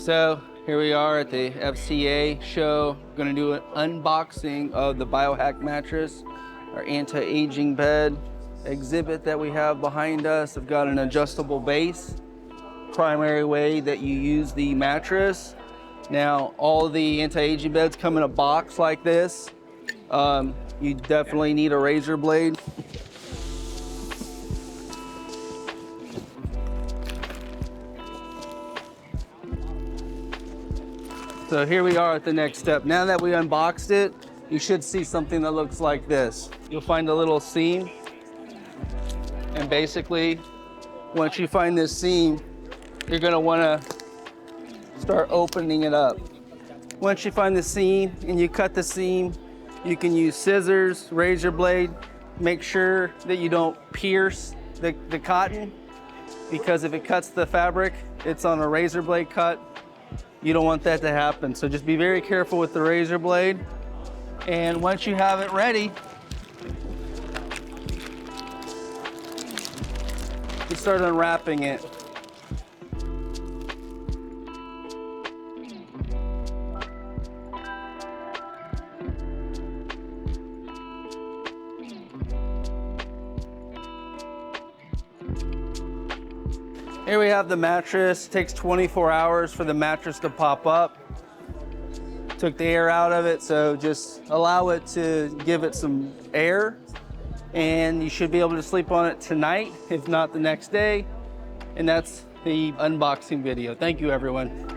So here we are at the FCA show. Going to do an unboxing of the Biohack mattress, our anti-aging bed exhibit that we have behind us. I've got an adjustable base, primary way that you use the mattress. Now, all the anti-aging beds come in a box like this. You definitely need a razor blade. So here we are at the next step. Now that we unboxed it, you should see something that looks like this. You'll find a little seam. And basically, once you find this seam, you're gonna wanna start opening it up. Once you find the seam and you cut the seam, you can use scissors, razor blade. Make sure that you don't pierce the cotton, because if it cuts the fabric, it's on a razor blade cut. You don't want that to happen. So just be very careful with the razor blade. And once you have it ready, you start unwrapping it. Here we have the mattress. It takes 24 hours for the mattress to pop up. Took the air out of it, so just allow it to give it some air, and you should be able to sleep on it tonight, if not the next day. And that's the unboxing video. Thank you, everyone.